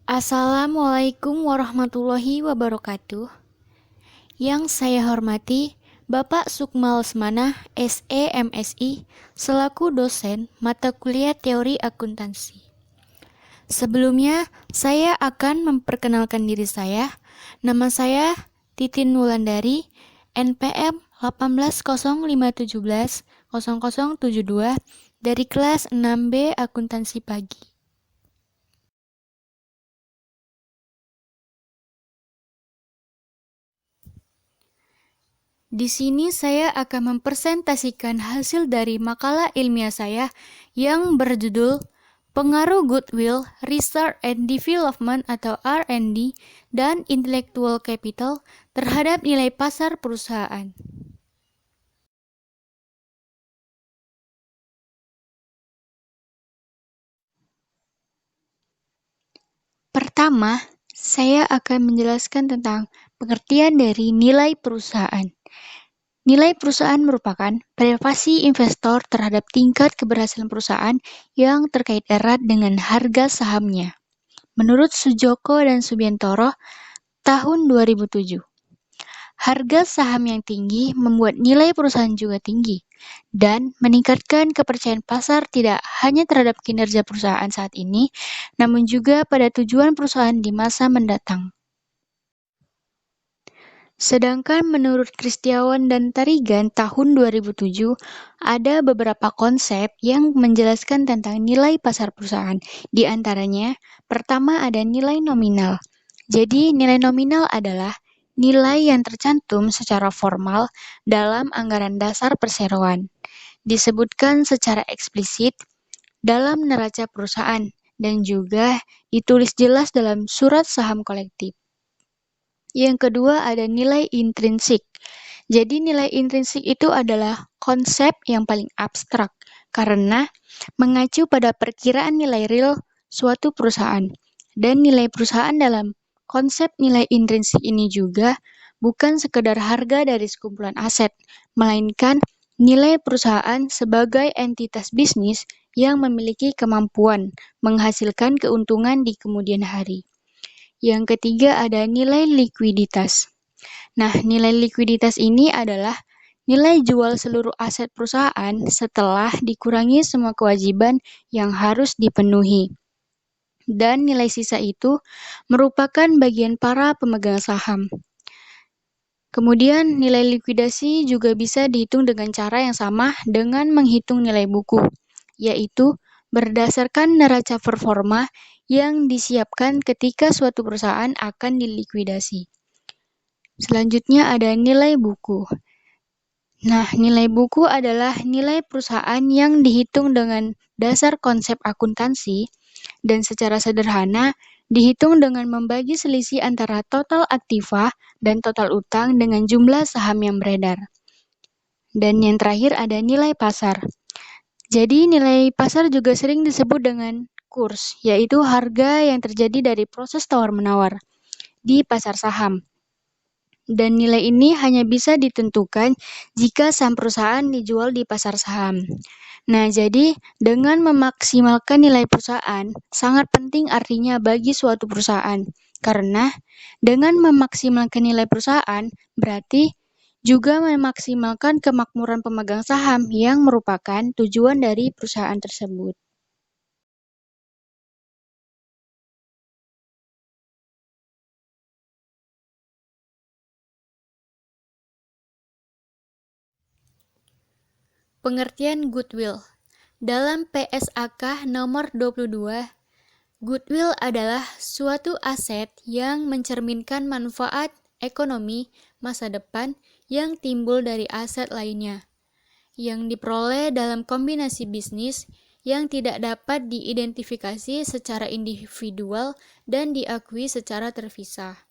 Assalamualaikum warahmatullahi wabarakatuh. Yang saya hormati Bapak Sukmal Lesmana, SE MSI, selaku dosen mata kuliah teori akuntansi. Sebelumnya, saya akan memperkenalkan diri saya. Nama saya Titin Wulandari, NPM 1805170072 dari kelas 6B Akuntansi Pagi. Di sini saya akan mempresentasikan hasil dari makalah ilmiah saya yang berjudul Pengaruh Goodwill, Research and Development atau R&D dan Intellectual Capital terhadap nilai pasar perusahaan. Pertama, saya akan menjelaskan tentang pengertian dari nilai perusahaan. Nilai perusahaan merupakan privasi investor terhadap tingkat keberhasilan perusahaan yang terkait erat dengan harga sahamnya. Menurut Sujoko dan Subiantoro, tahun 2007, harga saham yang tinggi membuat nilai perusahaan juga tinggi dan meningkatkan kepercayaan pasar tidak hanya terhadap kinerja perusahaan saat ini, namun juga pada tujuan perusahaan di masa mendatang. Sedangkan menurut Kristiawan dan Tarigan tahun 2007, ada beberapa konsep yang menjelaskan tentang nilai pasar perusahaan. Di antaranya, pertama ada nilai nominal. Jadi, nilai nominal adalah nilai yang tercantum secara formal dalam anggaran dasar perseroan. Disebutkan secara eksplisit dalam neraca perusahaan dan juga ditulis jelas dalam surat saham kolektif. Yang kedua ada nilai intrinsik. Jadi nilai intrinsik itu adalah konsep yang paling abstrak karena mengacu pada perkiraan nilai real suatu perusahaan. Dan nilai perusahaan dalam konsep nilai intrinsik ini juga bukan sekedar harga dari sekumpulan aset, melainkan nilai perusahaan sebagai entitas bisnis yang memiliki kemampuan menghasilkan keuntungan di kemudian hari. Yang ketiga ada nilai likuiditas. Nah, nilai likuiditas ini adalah nilai jual seluruh aset perusahaan setelah dikurangi semua kewajiban yang harus dipenuhi. Dan nilai sisa itu merupakan bagian para pemegang saham. Kemudian nilai likuidasi juga bisa dihitung dengan cara yang sama dengan menghitung nilai buku, yaitu berdasarkan neraca performa yang disiapkan ketika suatu perusahaan akan dilikuidasi. Selanjutnya ada nilai buku. Nah, nilai buku adalah nilai perusahaan yang dihitung dengan dasar konsep akuntansi dan secara sederhana dihitung dengan membagi selisih antara total aktiva dan total utang dengan jumlah saham yang beredar. Dan yang terakhir ada nilai pasar. Jadi nilai pasar juga sering disebut dengan kurs, yaitu harga yang terjadi dari proses tawar-menawar di pasar saham. Dan nilai ini hanya bisa ditentukan jika saham perusahaan dijual di pasar saham. Nah, jadi dengan memaksimalkan nilai perusahaan sangat penting artinya bagi suatu perusahaan. Karena dengan memaksimalkan nilai perusahaan berarti juga memaksimalkan kemakmuran pemegang saham yang merupakan tujuan dari perusahaan tersebut. Pengertian goodwill. Dalam PSAK nomor 22, goodwill adalah suatu aset yang mencerminkan manfaat ekonomi masa depan yang timbul dari aset lainnya, yang diperoleh dalam kombinasi bisnis yang tidak dapat diidentifikasi secara individual dan diakui secara terpisah.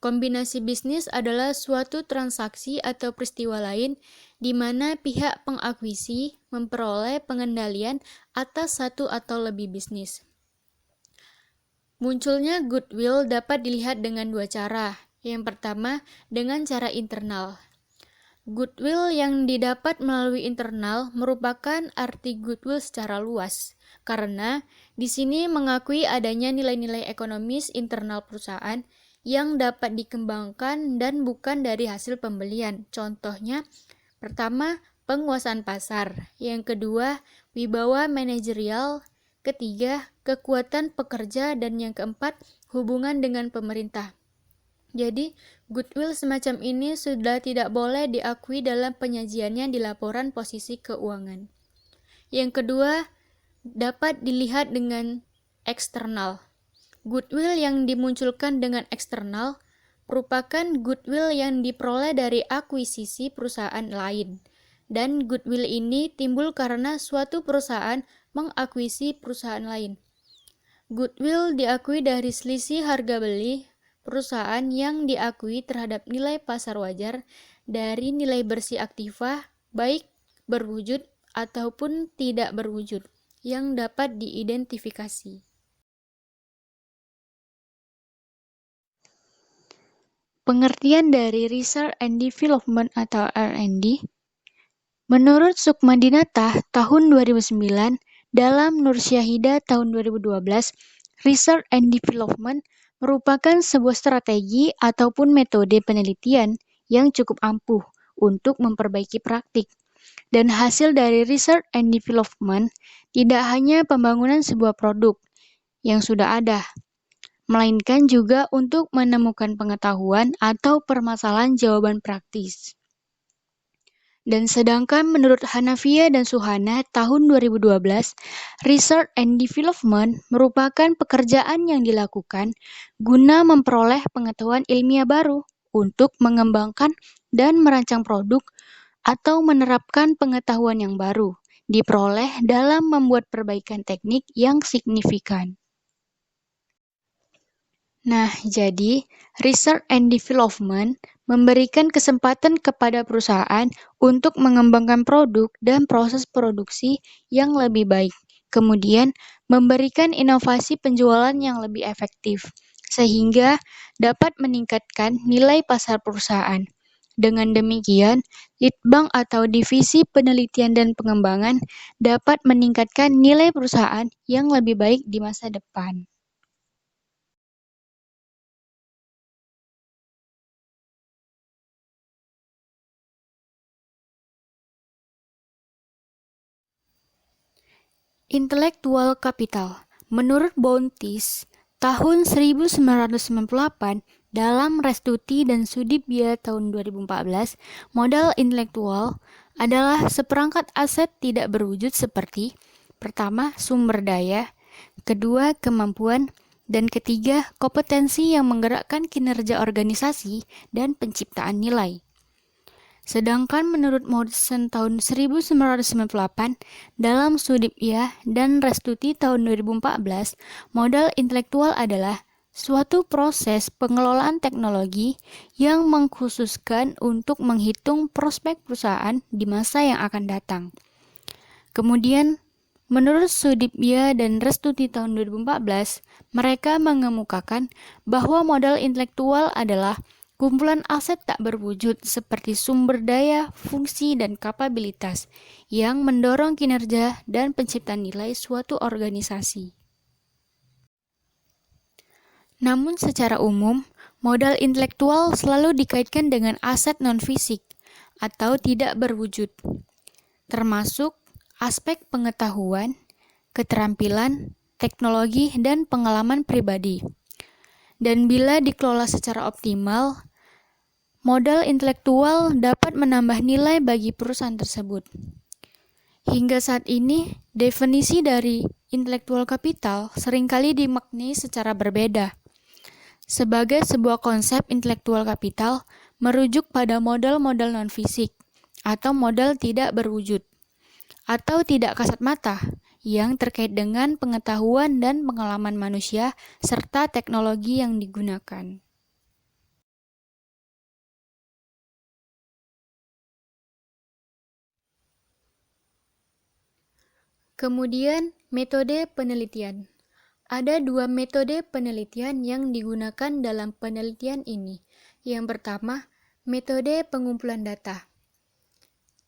Kombinasi bisnis adalah suatu transaksi atau peristiwa lain di mana pihak pengakuisi memperoleh pengendalian atas satu atau lebih bisnis. Munculnya goodwill dapat dilihat dengan dua cara. Yang pertama, dengan cara internal. Goodwill yang didapat melalui internal merupakan arti goodwill secara luas, karena di sini mengakui adanya nilai-nilai ekonomis internal perusahaan yang dapat dikembangkan dan bukan dari hasil pembelian. Contohnya, pertama, penguasaan pasar. Yang kedua, wibawa manajerial. Ketiga, kekuatan pekerja. Dan yang keempat, hubungan dengan pemerintah. Jadi, goodwill semacam ini sudah tidak boleh diakui dalam penyajiannya di laporan posisi keuangan. Yang kedua, dapat dilihat dengan eksternal. Goodwill yang dimunculkan dengan eksternal merupakan goodwill yang diperoleh dari akuisisi perusahaan lain. Dan goodwill ini timbul karena suatu perusahaan mengakuisisi perusahaan lain. Goodwill diakui dari selisih harga beli perusahaan yang diakui terhadap nilai pasar wajar dari nilai bersih aktiva, baik berwujud ataupun tidak berwujud, yang dapat diidentifikasi. Pengertian dari Research and Development atau R&D, menurut Sukmadinata tahun 2009, dalam Nur Syahida tahun 2012, Research and Development merupakan sebuah strategi ataupun metode penelitian yang cukup ampuh untuk memperbaiki praktik. Dan hasil dari Research and Development tidak hanya pembangunan sebuah produk yang sudah ada, melainkan juga untuk menemukan pengetahuan atau permasalahan jawaban praktis. Dan sedangkan menurut Hanafiya dan Suhana tahun 2012, Research and Development merupakan pekerjaan yang dilakukan guna memperoleh pengetahuan ilmiah baru untuk mengembangkan dan merancang produk atau menerapkan pengetahuan yang baru diperoleh dalam membuat perbaikan teknik yang signifikan. Nah, jadi Research and Development memberikan kesempatan kepada perusahaan untuk mengembangkan produk dan proses produksi yang lebih baik, kemudian memberikan inovasi penjualan yang lebih efektif, sehingga dapat meningkatkan nilai pasar perusahaan. Dengan demikian, Litbang atau Divisi Penelitian dan Pengembangan dapat meningkatkan nilai perusahaan yang lebih baik di masa depan. Intellectual Capital. Menurut Bountis, tahun 1998, dalam Restuti dan Sudipya tahun 2014, modal intelektual adalah seperangkat aset tidak berwujud seperti pertama, sumber daya, kedua, kemampuan, dan ketiga, kompetensi yang menggerakkan kinerja organisasi dan penciptaan nilai. Sedangkan menurut Morrison tahun 1998, dalam Sudipya dan Restuti tahun 2014, modal intelektual adalah suatu proses pengelolaan teknologi yang mengkhususkan untuk menghitung prospek perusahaan di masa yang akan datang. Kemudian, menurut Sudipya dan Restuti tahun 2014, mereka mengemukakan bahwa modal intelektual adalah kumpulan aset tak berwujud seperti sumber daya, fungsi, dan kapabilitas yang mendorong kinerja dan penciptaan nilai suatu organisasi. Namun secara umum, modal intelektual selalu dikaitkan dengan aset non-fisik atau tidak berwujud, termasuk aspek pengetahuan, keterampilan, teknologi, dan pengalaman pribadi. Dan bila dikelola secara optimal, modal intelektual dapat menambah nilai bagi perusahaan tersebut. Hingga saat ini, definisi dari intellectual capital seringkali dimaknai secara berbeda. Sebagai sebuah konsep intellectual capital merujuk pada modal-modal non-fisik atau modal tidak berwujud atau tidak kasat mata yang terkait dengan pengetahuan dan pengalaman manusia serta teknologi yang digunakan. Kemudian, metode penelitian. Ada dua metode penelitian yang digunakan dalam penelitian ini. Yang pertama, metode pengumpulan data.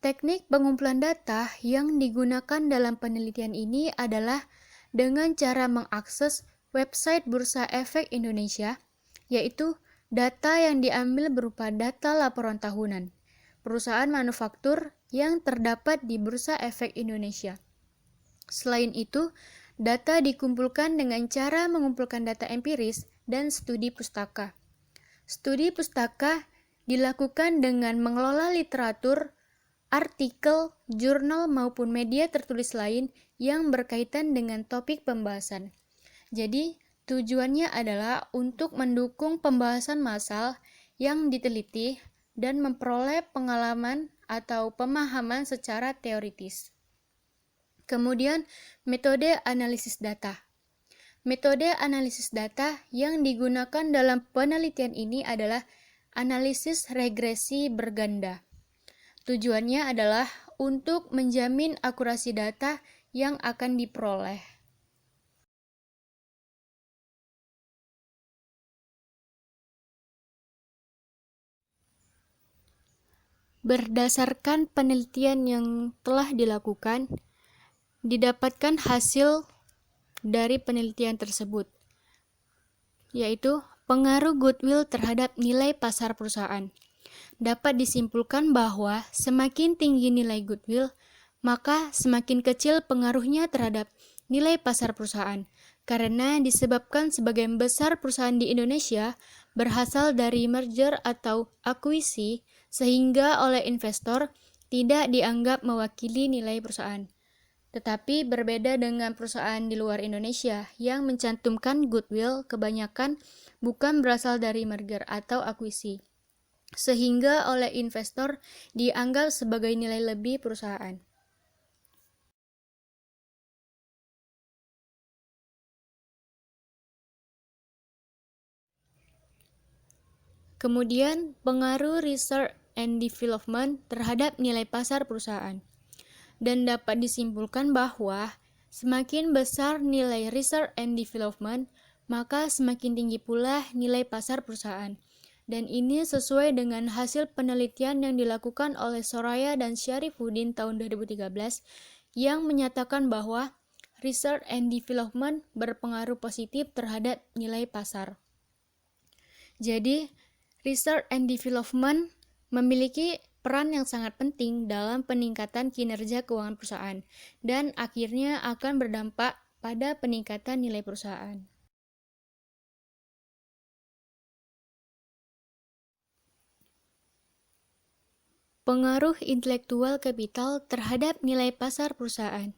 Teknik pengumpulan data yang digunakan dalam penelitian ini adalah dengan cara mengakses website Bursa Efek Indonesia, yaitu data yang diambil berupa data laporan tahunan perusahaan manufaktur yang terdapat di Bursa Efek Indonesia. Selain itu, data dikumpulkan dengan cara mengumpulkan data empiris dan studi pustaka. Studi pustaka dilakukan dengan mengelola literatur, artikel, jurnal maupun media tertulis lain yang berkaitan dengan topik pembahasan. Jadi, tujuannya adalah untuk mendukung pembahasan massal yang diteliti dan memperoleh pengalaman atau pemahaman secara teoritis. Kemudian, metode analisis data. Metode analisis data yang digunakan dalam penelitian ini adalah analisis regresi berganda. Tujuannya adalah untuk menjamin akurasi data yang akan diperoleh. Berdasarkan penelitian yang telah dilakukan, didapatkan hasil dari penelitian tersebut, yaitu pengaruh goodwill terhadap nilai pasar perusahaan. Dapat disimpulkan bahwa semakin tinggi nilai goodwill, maka semakin kecil pengaruhnya terhadap nilai pasar perusahaan, karena disebabkan sebagian besar perusahaan di Indonesia berasal dari merger atau akuisisi, sehingga oleh investor tidak dianggap mewakili nilai perusahaan. Tetapi berbeda dengan perusahaan di luar Indonesia yang mencantumkan goodwill kebanyakan bukan berasal dari merger atau akuisisi, sehingga oleh investor dianggap sebagai nilai lebih perusahaan. Kemudian, pengaruh research and development terhadap nilai pasar perusahaan. Dan dapat disimpulkan bahwa semakin besar nilai research and development, maka semakin tinggi pula nilai pasar perusahaan. Dan ini sesuai dengan hasil penelitian yang dilakukan oleh Soraya dan Syarifuddin tahun 2013 yang menyatakan bahwa research and development berpengaruh positif terhadap nilai pasar. Jadi, research and development memiliki peran yang sangat penting dalam peningkatan kinerja keuangan perusahaan dan akhirnya akan berdampak pada peningkatan nilai perusahaan. Pengaruh intelektual kapital terhadap nilai pasar perusahaan.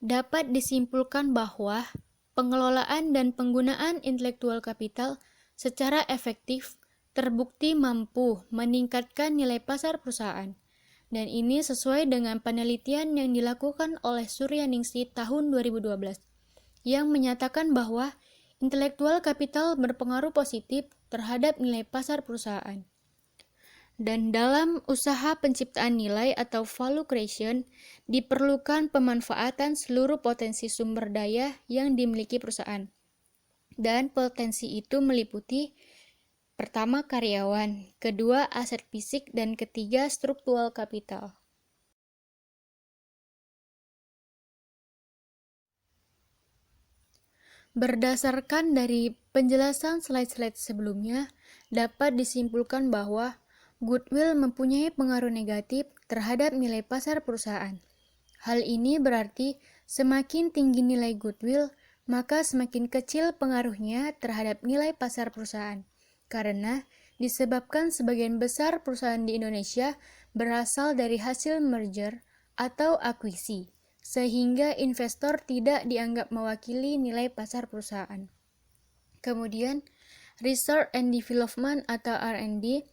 Dapat disimpulkan bahwa pengelolaan dan penggunaan intelektual kapital secara efektif terbukti mampu meningkatkan nilai pasar perusahaan. Dan ini sesuai dengan penelitian yang dilakukan oleh Suryaningsih tahun 2012 yang menyatakan bahwa intelektual kapital berpengaruh positif terhadap nilai pasar perusahaan. Dan dalam usaha penciptaan nilai atau value creation, diperlukan pemanfaatan seluruh potensi sumber daya yang dimiliki perusahaan. Dan potensi itu meliputi pertama, karyawan, kedua, aset fisik, dan ketiga, struktural kapital. Berdasarkan dari penjelasan slide-slide sebelumnya, dapat disimpulkan bahwa goodwill mempunyai pengaruh negatif terhadap nilai pasar perusahaan. Hal ini berarti semakin tinggi nilai goodwill, maka semakin kecil pengaruhnya terhadap nilai pasar perusahaan. Karena disebabkan sebagian besar perusahaan di Indonesia berasal dari hasil merger atau akuisisi, sehingga investor tidak dianggap mewakili nilai pasar perusahaan. Kemudian, research and development atau R&D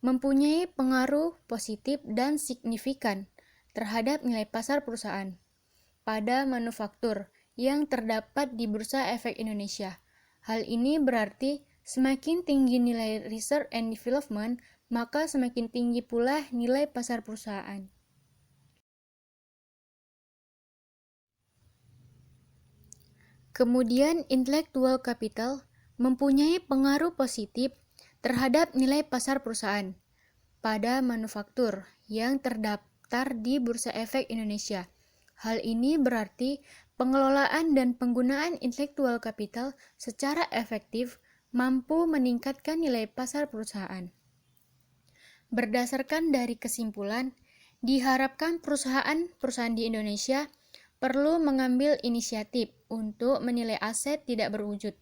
mempunyai pengaruh positif dan signifikan terhadap nilai pasar perusahaan pada manufaktur yang terdapat di Bursa Efek Indonesia. Hal ini berarti semakin tinggi nilai research and development, maka semakin tinggi pula nilai pasar perusahaan. Kemudian, intellectual capital mempunyai pengaruh positif terhadap nilai pasar perusahaan pada manufaktur yang terdaftar di Bursa Efek Indonesia. Hal ini berarti pengelolaan dan penggunaan intellectual capital secara efektif mampu meningkatkan nilai pasar perusahaan. Berdasarkan dari kesimpulan, diharapkan perusahaan-perusahaan di Indonesia perlu mengambil inisiatif untuk menilai aset tidak berwujud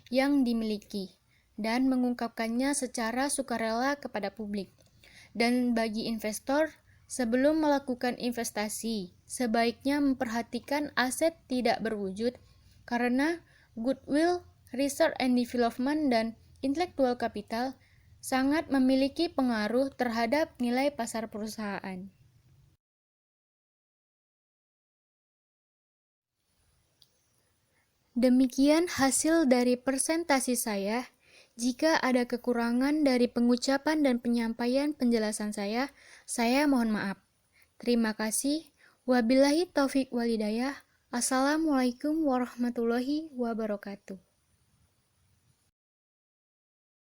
yang dimiliki dan mengungkapkannya secara sukarela kepada publik. Dan bagi investor, sebelum melakukan investasi, sebaiknya memperhatikan aset tidak berwujud karena goodwill, research and development, dan intellectual capital sangat memiliki pengaruh terhadap nilai pasar perusahaan. Demikian hasil dari presentasi saya. Jika ada kekurangan dari pengucapan dan penyampaian penjelasan saya mohon maaf. Terima kasih. Wabillahi taufik walhidayah. Assalamualaikum warahmatullahi wabarakatuh.